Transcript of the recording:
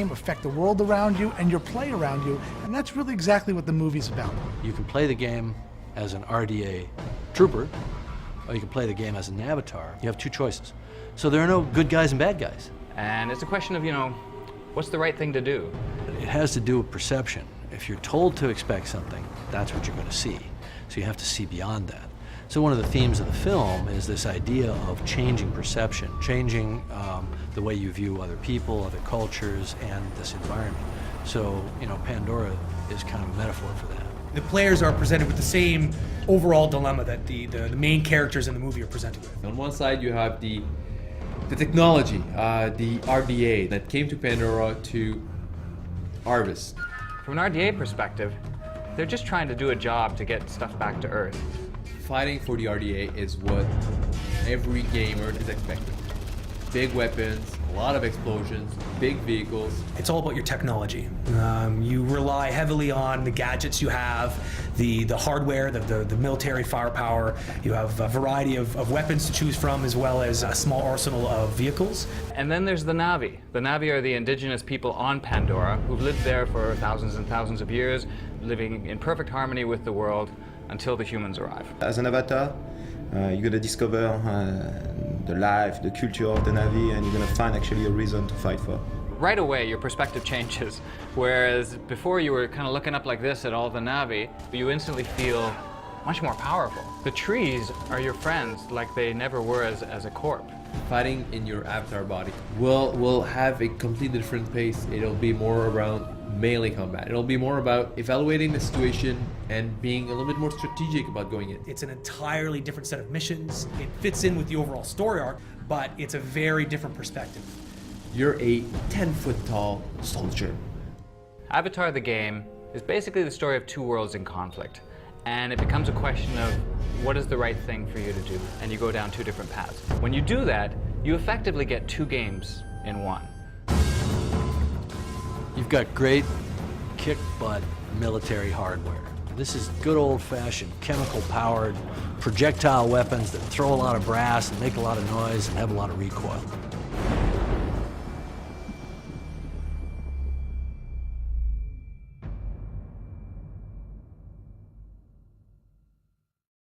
you, affect the world around you, and your play around you, and that's really exactly what the movie's about. You can play the game as an RDA trooper, or you can play the game as an avatar. You have two choices. So there are no good guys and bad guys. And it's a question of, what's the right thing to do? It has to do with perception. If you're told to expect something, that's what you're going to see. So you have to see beyond that. So one of the themes of the film is this idea of changing perception, changing the way you view other people, other cultures, and this environment. So, Pandora is kind of a metaphor for that. The players are presented with the same overall dilemma that the main characters in the movie are presented with. On one side, you have the technology, the RDA that came to Pandora to harvest. From an RDA perspective, they're just trying to do a job to get stuff back to Earth. Fighting for the RDA is what every gamer is expecting. Big weapons, a lot of explosions, big vehicles. It's all about your technology. You rely heavily on the gadgets you have, the hardware, the military firepower. You have a variety of weapons to choose from, as well as a small arsenal of vehicles. And then there's the Na'vi. The Na'vi are the indigenous people on Pandora who've lived there for thousands and thousands of years, living in perfect harmony with the world until the humans arrive. As an avatar, you're going to discover the life, the culture of the Na'vi, and you're going to find actually a reason to fight for. Right away, your perspective changes. Whereas before you were kind of looking up like this at all the Na'vi, you instantly feel much more powerful. The trees are your friends like they never were as a corp. Fighting in your avatar body will have a completely different pace. It'll be more around melee combat. It'll be more about evaluating the situation and being a little bit more strategic about going in. It's an entirely different set of missions. It fits in with the overall story arc, but it's a very different perspective. You're a 10-foot tall soldier. Avatar the game is basically the story of two worlds in conflict. And it becomes a question of what is the right thing for you to do, and you go down two different paths. When you do that, you effectively get two games in one. You've got great kick-butt military hardware. This is good old-fashioned chemical-powered projectile weapons that throw a lot of brass and make a lot of noise and have a lot of recoil.